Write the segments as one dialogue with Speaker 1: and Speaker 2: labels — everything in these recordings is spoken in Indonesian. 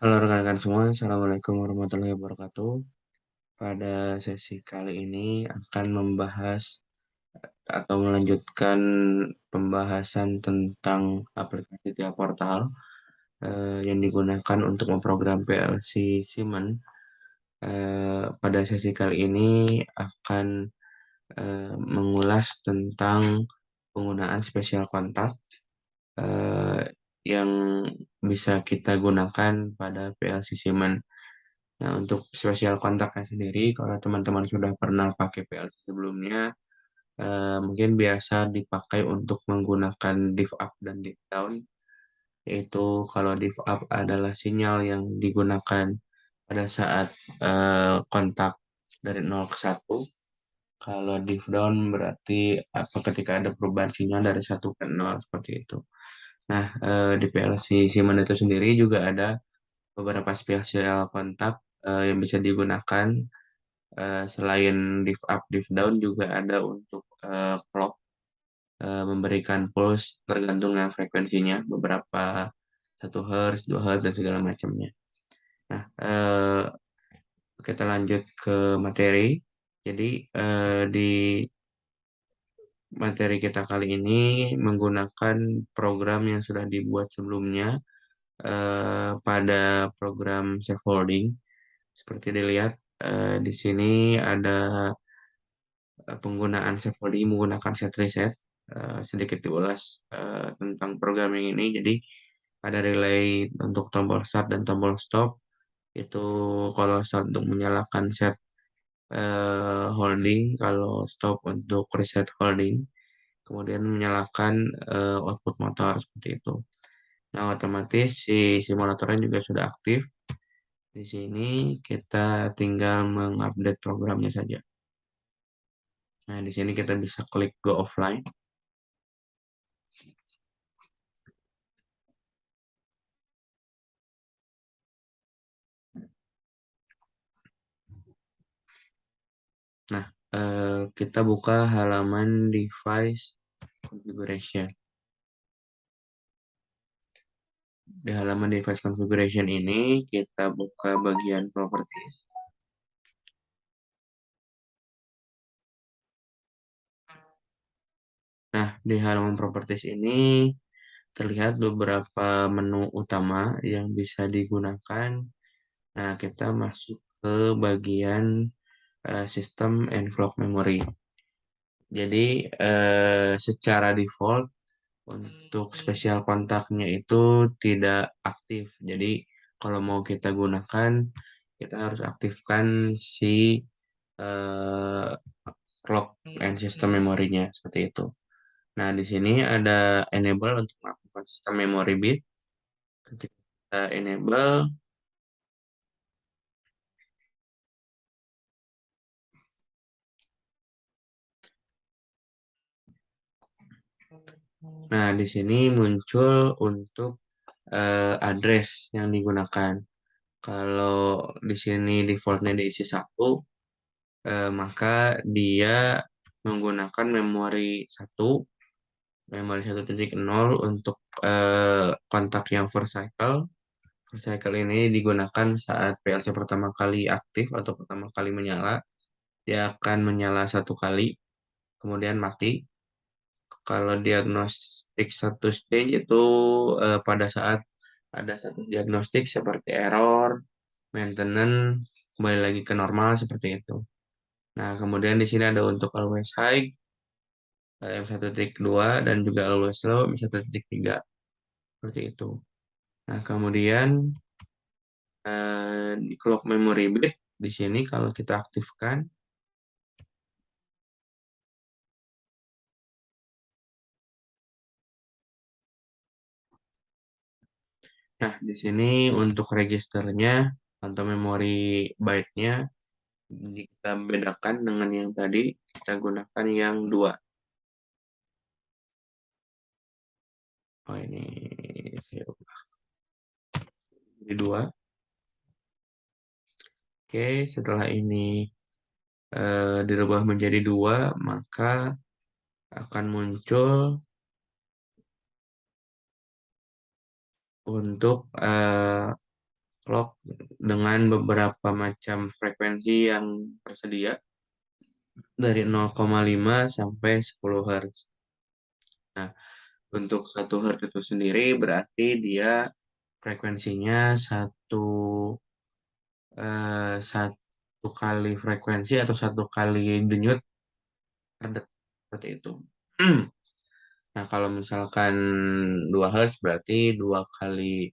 Speaker 1: Halo rekan-rekan semua, Assalamualaikum warahmatullahi wabarakatuh. Pada sesi kali ini akan membahas atau melanjutkan pembahasan tentang aplikasi Tia Portal yang digunakan untuk memprogram PLC Siemens. Pada sesi kali ini akan mengulas tentang penggunaan spesial kontak eh, yang bisa kita gunakan pada PLC Siemens. Nah, untuk spesial kontaknya sendiri, kalau teman-teman sudah pernah pakai PLC sebelumnya, mungkin biasa dipakai untuk menggunakan div up dan div down, yaitu kalau div up adalah sinyal yang digunakan pada saat kontak dari 0 ke 1. Kalau div down berarti apa ketika ada perubahan sinyal dari 1 ke 0 seperti itu. Nah, di PLC Siemens itu sendiri juga ada beberapa spesial kontak yang bisa digunakan. Selain div up, div down juga ada untuk clock, memberikan pulse tergantung dengan frekuensinya, beberapa 1 Hz, 2 Hz, dan segala macamnya. Nah, kita lanjut ke materi. Jadi, di materi kita kali ini menggunakan program yang sudah dibuat sebelumnya pada program scaffolding. Seperti dilihat, di sini ada penggunaan scaffolding menggunakan set reset. Sedikit diulas tentang programming ini. Jadi ada relay untuk tombol start dan tombol stop. Itu kalau start untuk menyalakan set holding, kalau stop untuk reset holding. Kemudian menyalakan output motor seperti itu. Nah, otomatis si simulatornya juga sudah aktif. Di sini kita tinggal mengupdate programnya saja. Nah, di sini kita bisa klik go offline. Nah, kita buka halaman device configuration. Di halaman device configuration ini, kita buka bagian properties. Nah, di halaman properties ini terlihat beberapa menu utama yang bisa digunakan. Nah, kita masuk ke bagian sistem and clock memory. Jadi, secara default untuk spesial kontaknya itu tidak aktif. Jadi kalau mau kita gunakan, kita harus aktifkan si eh, clock and system memorinya seperti itu. Nah, di sini ada enable untuk mengaktifkan sistem memory bit. Ketika kita enable, nah di sini muncul untuk address yang digunakan. Kalau di sini defaultnya diisi 1, maka dia menggunakan memori 1.0 untuk kontak yang first cycle. First cycle ini digunakan saat PLC pertama kali aktif atau pertama kali menyala. Dia akan menyala 1 kali, kemudian mati. Kalau diagnostik satu stage itu pada saat ada satu diagnostik seperti error, maintenance, kembali lagi ke normal seperti itu. Nah, kemudian di sini ada untuk always high, M1.2, dan juga always low M1.3 seperti itu. Nah, kemudian di clock memory bit di sini kalau kita aktifkan, nah di sini untuk registernya atau memori byte-nya kita bedakan dengan yang tadi, kita gunakan yang 2. Oh, ini saya ubah jadi 2. Oke, setelah ini dirubah menjadi 2, maka akan muncul untuk clock dengan beberapa macam frekuensi yang tersedia dari 0,5 sampai 10 Hz. Nah, untuk 1 Hz itu sendiri berarti dia frekuensinya satu kali frekuensi atau satu kali denyut per detik seperti itu. Nah, kalau misalkan 2 Hz berarti 2 kali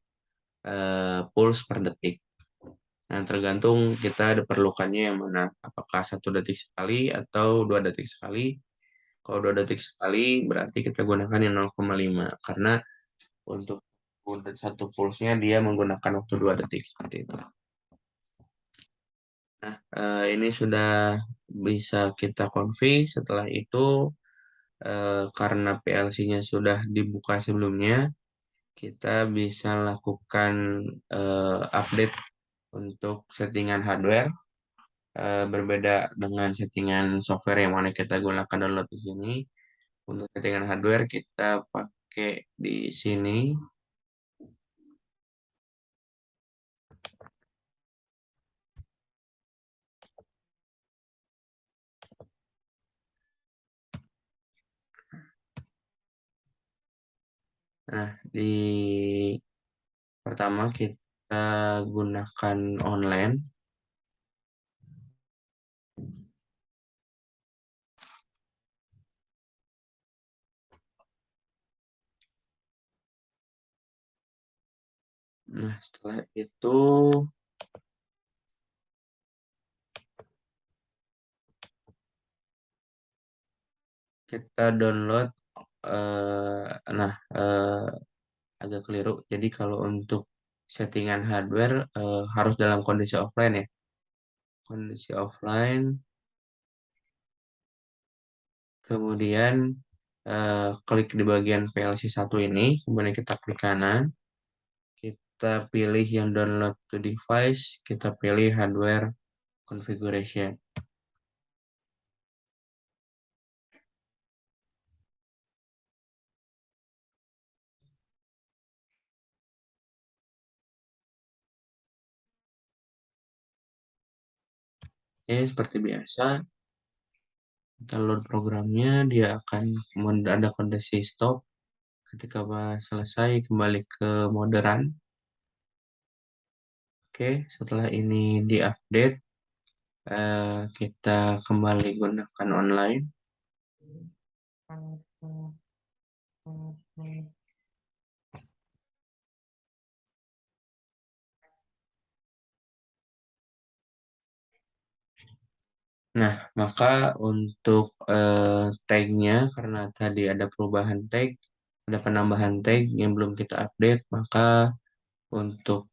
Speaker 1: pulse per detik. Nah, tergantung kita diperlukannya yang mana. Apakah 1 detik sekali atau 2 detik sekali. Kalau 2 detik sekali berarti kita gunakan yang 0,5. Karena untuk satu pulsnya dia menggunakan waktu 2 detik seperti itu. Nah, ini sudah bisa kita config. Setelah itu, karena PLC-nya sudah dibuka sebelumnya, kita bisa lakukan update untuk settingan hardware. Berbeda dengan settingan software yang mana kita gunakan download di sini. Untuk settingan hardware kita pakai di sini. Nah, di pertama kita gunakan online. Nah, setelah itu kita download. Nah, agak keliru. Jadi kalau untuk settingan hardware harus dalam kondisi offline ya. Kondisi offline. Kemudian klik di bagian PLC 1 ini. Kemudian kita klik kanan. Kita pilih yang download to device. Kita pilih hardware configuration. Oke, seperti biasa. Kita load programnya. Dia akan ada kondisi stop. Ketika selesai, kembali ke mode run. Oke, setelah ini diupdate, kita kembali gunakan online. Nah, maka untuk tag-nya, karena tadi ada perubahan tag, ada penambahan tag yang belum kita update, maka untuk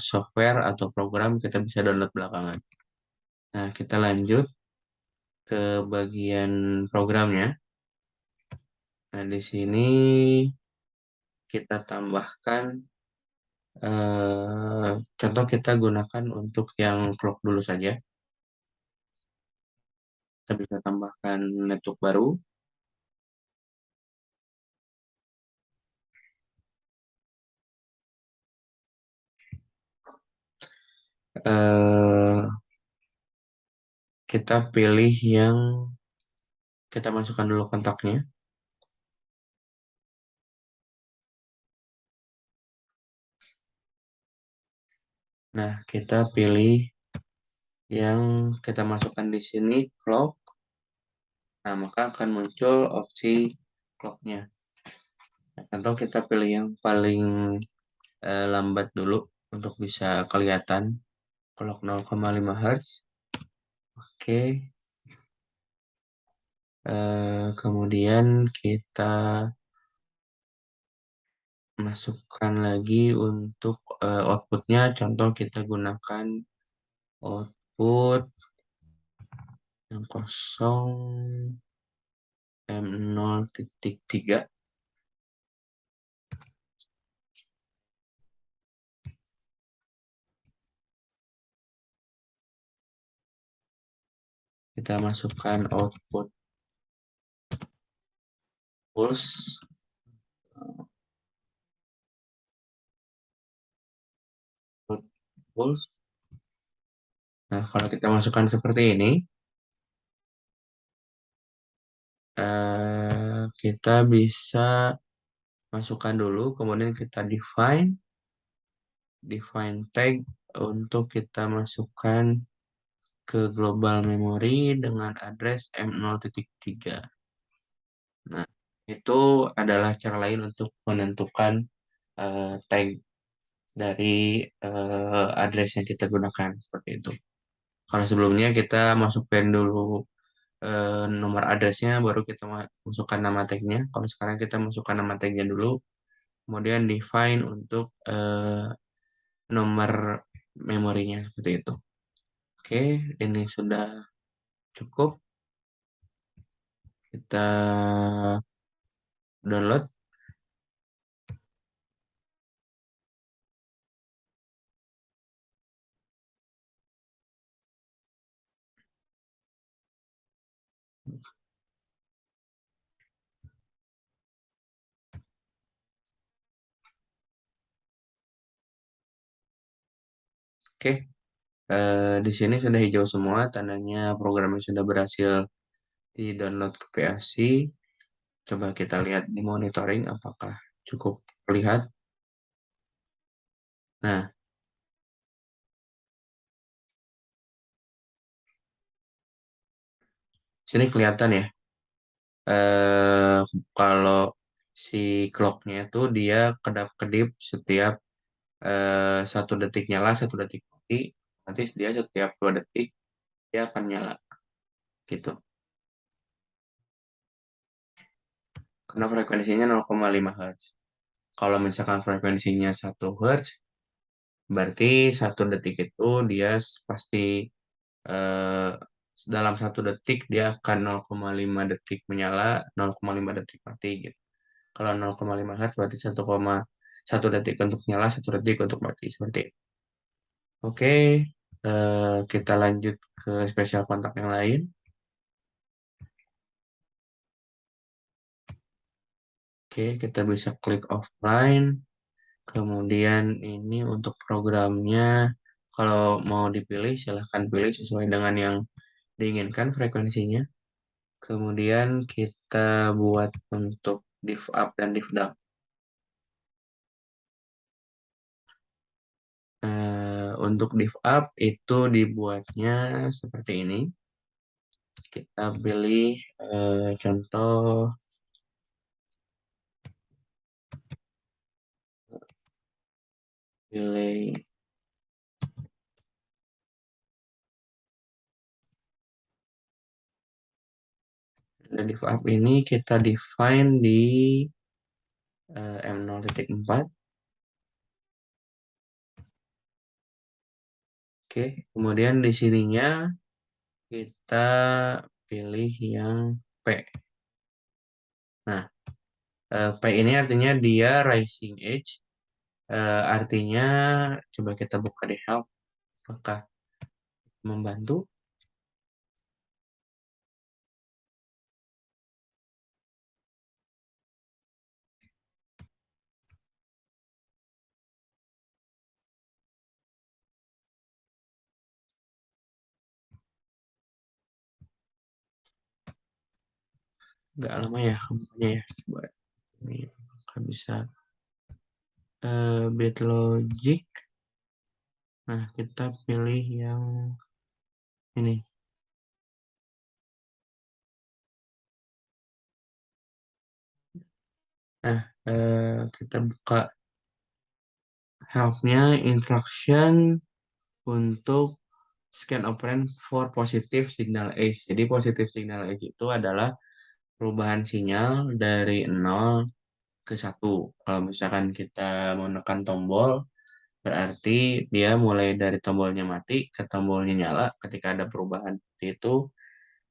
Speaker 1: software atau program kita bisa download belakangan. Nah, kita lanjut ke bagian programnya. Nah, di sini kita tambahkan, contoh kita gunakan untuk yang clock dulu saja. Kita bisa tambahkan network baru. eh kita pilih yang kita masukkan dulu kontaknya. Nah, kita pilih yang kita masukkan di sini clock. Nah, maka akan muncul opsi clocknya. Nah, contoh kita pilih yang paling lambat dulu untuk bisa kelihatan clock 0,5 Hz. Oke. Kemudian kita masukkan lagi untuk outputnya. Contoh kita gunakan output yang kosong M0.3. Kita masukkan output pulse. Pulse. Nah, kalau kita masukkan seperti ini, kita bisa masukkan dulu, kemudian kita define tag untuk kita masukkan ke global memory dengan address M0.3. Nah, itu adalah cara lain untuk menentukan tag dari address yang kita gunakan seperti itu. Kalau sebelumnya kita masukkan dulu nomor addressnya, baru kita masukkan nama tagnya. Kalau sekarang kita masukkan nama tagnya dulu, kemudian define untuk nomor memorinya seperti itu. Oke, ini sudah cukup. Kita download. Oke, di sini sudah hijau semua, tandanya programnya sudah berhasil di download ke PLC. Coba kita lihat di monitoring apakah cukup terlihat. Nah, sini kelihatan ya. eh Kalau si clocknya itu dia kedap-kedip setiap 1 detik nyala, 1 detik mati. Nanti dia setiap 2 detik dia akan nyala gitu. Karena frekuensinya 0,5 Hz. Kalau misalkan frekuensinya 1 Hz, berarti 1 detik itu dia pasti eh, dalam 1 detik dia akan 0,5 detik menyala, 0,5 detik mati gitu. Kalau 0,5 Hz berarti 1,1 detik untuk nyala, 1 detik untuk mati seperti itu. Oke, kita lanjut ke spesial kontak yang lain. Oke, kita bisa klik offline. Kemudian ini untuk programnya, kalau mau dipilih silahkan pilih sesuai dengan yang diinginkan frekuensinya. Kemudian kita buat untuk div up dan div down. Untuk div up itu dibuatnya seperti ini. Kita pilih contoh pilih dan div up ini kita define di M0.4. Oke, kemudian di sininya kita pilih yang P. Nah, P ini artinya dia rising edge. Artinya coba kita buka di help. Apakah membantu? Nggak lama ya kampanye ya. Coba ini apakah bisa BitLogic. Nah, kita pilih yang ini. Nah, kita buka help-nya instruction untuk scan operand for positive signal edge. Jadi positive signal edge itu adalah perubahan sinyal dari 0 ke 1. Kalau misalkan kita menekan tombol, berarti dia mulai dari tombolnya mati ke tombolnya nyala. Ketika ada perubahan seperti itu,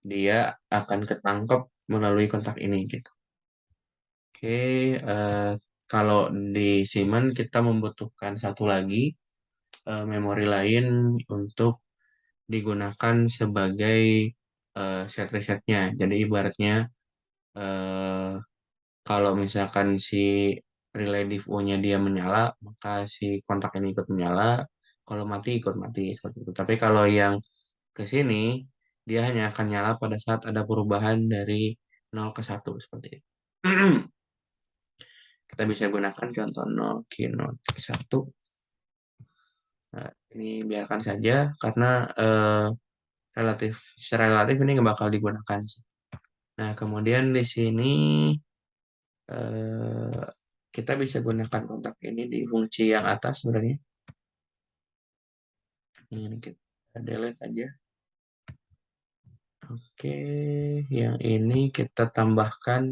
Speaker 1: dia akan ketangkep melalui kontak ini gitu. Oke, kalau di Siemens kita membutuhkan satu lagi memori lain untuk digunakan sebagai set resetnya. Jadi ibaratnya eh, kalau misalkan si relay diff O-nya dia menyala, maka si kontak ini ikut menyala. Kalau mati ikut mati seperti itu. Tapi kalau yang ke sini dia hanya akan nyala pada saat ada perubahan dari 0 ke 1 seperti itu. Kita bisa gunakan contoh 0 ke 1. Nah, ini biarkan saja karena eh, secara relatif ini nggak bakal digunakan sih. Nah, kemudian di sini eh, kita bisa gunakan kontak ini di fungsi yang atas sebenarnya. Ini kita delete aja. Oke, yang ini kita tambahkan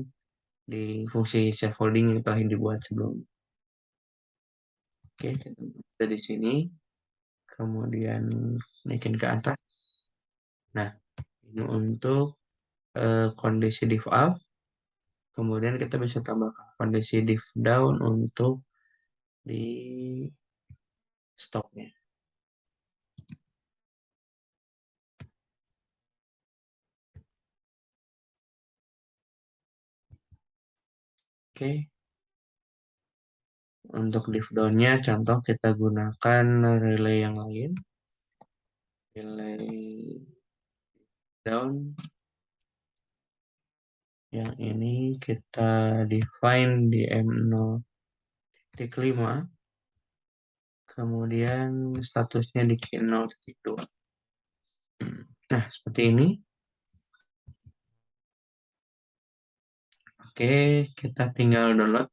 Speaker 1: di fungsi save holding yang telah dibuat sebelumnya. Oke, kita di sini, kemudian naikin ke atas. Nah, ini untuk kondisi div up, kemudian kita bisa tambahkan kondisi div down untuk di stopnya. Oke, untuk div down-nya contoh kita gunakan relay yang lain. Relay down yang ini kita define di M0.5, kemudian statusnya di K0.2. Nah, seperti ini. Oke, kita tinggal download.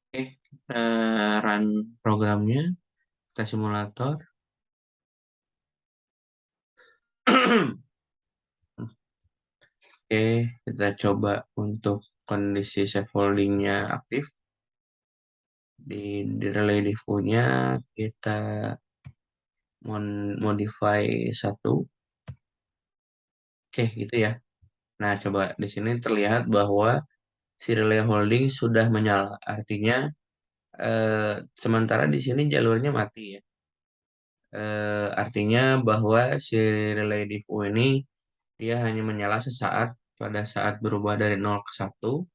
Speaker 1: Oke, kita run programnya, kita simulator. Oke, kita coba untuk kondisi scaffoldingnya aktif. Di relay default-nya kita modify 1. Oke, gitu ya. Nah, coba di sini terlihat bahwa si relay holding sudah menyala. Artinya, sementara di sini jalurnya mati ya. Artinya bahwa si relay default ini dia hanya menyala sesaat pada saat berubah dari 0 ke 1.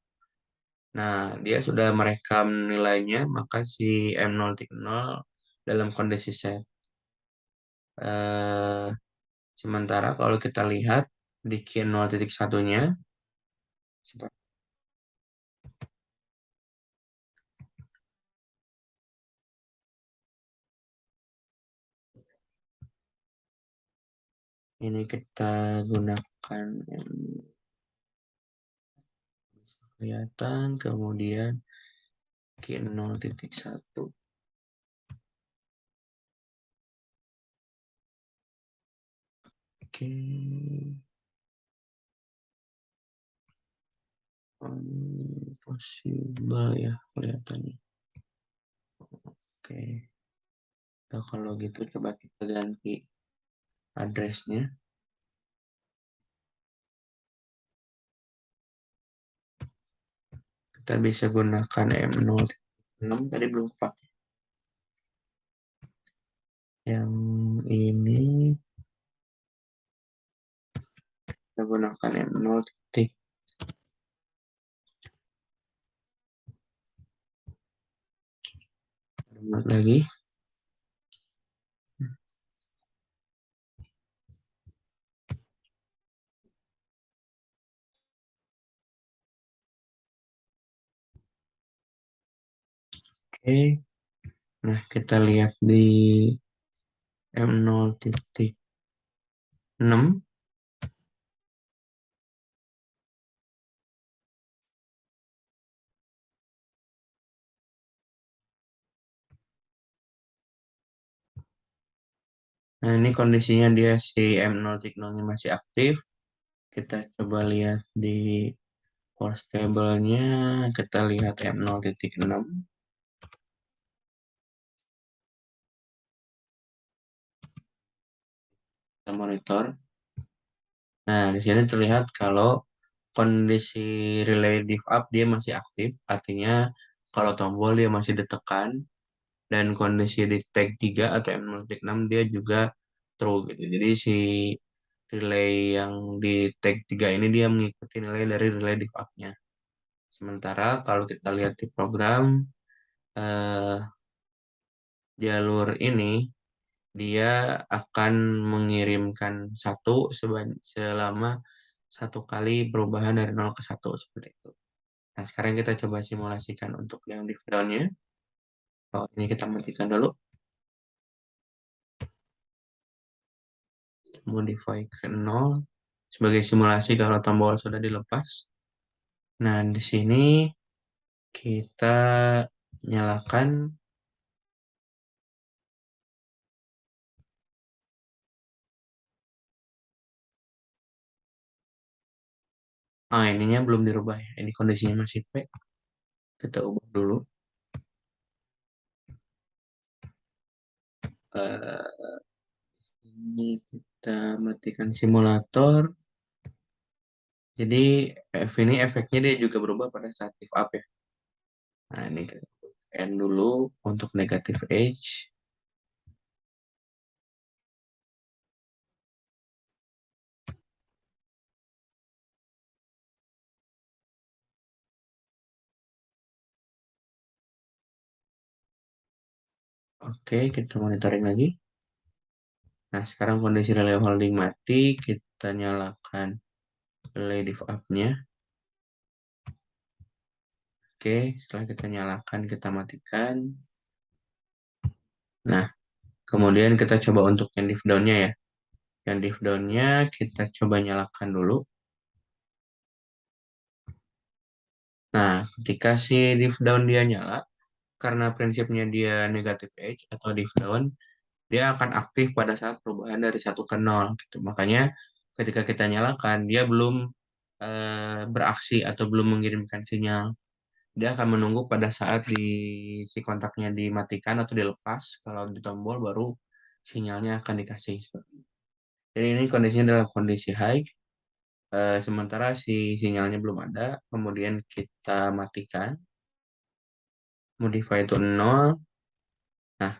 Speaker 1: Nah, dia sudah merekam nilainya, maka si M0.0 dalam kondisi set. Eh, Sementara kalau kita lihat di Q 0.1-nya, seperti ini kita gunakan yang kelihatan, kemudian Q 0.1. Oke, possible ya kelihatannya. Oke, nah, kalau gitu coba kita ganti addressnya. Kita bisa gunakan M06, tadi belum pakai. Yang ini kita gunakan M0. Lagi. Oke, nah kita lihat di M0.6. Nah, ini kondisinya dia si M0.0-nya masih aktif. Kita coba lihat di force table-nya, kita lihat M0.6. Kita monitor. Nah, di sini terlihat kalau kondisi relay div up dia masih aktif, artinya kalau tombol dia masih ditekan, dan kondisi di tag 3 atau M0.6 dia juga true gitu. Jadi si relay yang di tag 3 ini dia mengikuti nilai dari relay default-nya. Sementara kalau kita lihat di program, eh, jalur ini dia akan mengirimkan satu selama satu kali perubahan dari 0 ke 1 seperti itu. Nah, sekarang kita coba simulasikan untuk yang di down-nya. Oh, ini kita matikan dulu. Modify ke 0 sebagai simulasi kalau tombol sudah dilepas. Nah, di sini kita nyalakan. Ah, ininya belum dirubah ya. Ini kondisinya masih P. Kita ubah dulu. Eh, ini kita matikan simulator. Jadi ini efeknya dia juga berubah pada saat give up ya. Nah, ini kita end dulu untuk negative edge. Oke, kita monitoring lagi. Nah, sekarang kondisi relay holding mati, kita nyalakan relay div up-nya. Oke, setelah kita nyalakan, kita matikan. Nah, kemudian kita coba untuk yang div down-nya ya. Yang div down-nya kita coba nyalakan dulu. Nah, ketika si div down dia nyala, karena prinsipnya dia negative edge atau div down, dia akan aktif pada saat perubahan dari 1 ke 0 gitu. Makanya ketika kita nyalakan, dia belum beraksi atau belum mengirimkan sinyal. Dia akan menunggu pada saat si kontaknya dimatikan atau dilepas. Kalau di tombol baru sinyalnya akan dikasih. Jadi ini kondisinya dalam kondisi high. Sementara si sinyalnya belum ada. Kemudian kita matikan. Modify itu 0. Nah,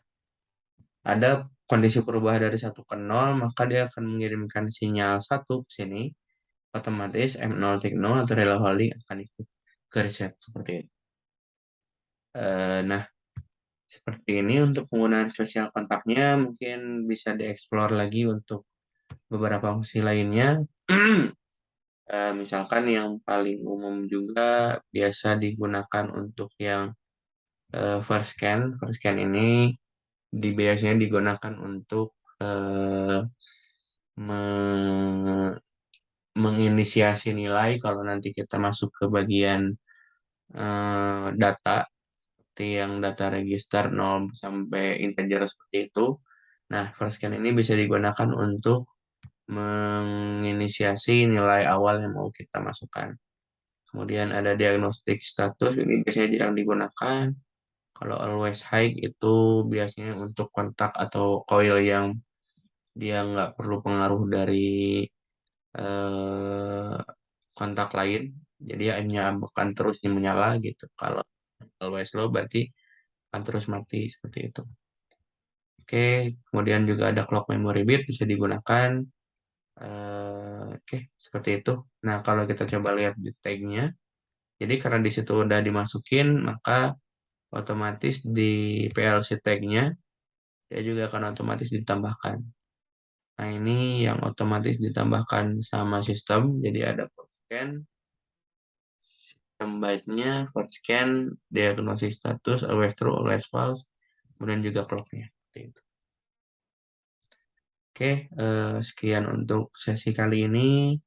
Speaker 1: ada kondisi perubahan dari 1 ke 0, maka dia akan mengirimkan sinyal 1 ke sini. Otomatis M0.0 atau relay holding akan ikut ke reset seperti itu. Nah, seperti ini untuk penggunaan spesial kontaknya mungkin bisa dieksplor lagi untuk beberapa fungsi lainnya. Misalkan yang paling umum juga biasa digunakan untuk yang first scan. First scan ini biasanya digunakan untuk eh, me- menginisiasi nilai kalau nanti kita masuk ke bagian data seperti yang data register 0 sampai integer seperti itu. Nah, first scan ini bisa digunakan untuk menginisiasi nilai awal yang mau kita masukkan. Kemudian ada diagnostic status, ini biasanya jarang digunakan. Kalau always high itu biasanya untuk kontak atau coil yang dia nggak perlu pengaruh dari eh, kontak lain. Jadi hanya akan terus menyala gitu. Kalau always low berarti akan terus mati seperti itu. Oke, kemudian juga ada clock memory bit bisa digunakan. Oke, seperti itu. Nah, kalau kita coba lihat di tag-nya, jadi karena di situ udah dimasukin, maka otomatis di PLC tag-nya dia juga akan otomatis ditambahkan. Nah, ini yang otomatis ditambahkan sama sistem. Jadi ada for scan, sistem byte-nya, for scan, diagnosis status, always true, always false, kemudian juga clock-nya. Seperti itu. Oke, sekian untuk sesi kali ini.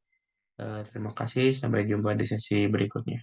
Speaker 1: Terima kasih, sampai jumpa di sesi berikutnya.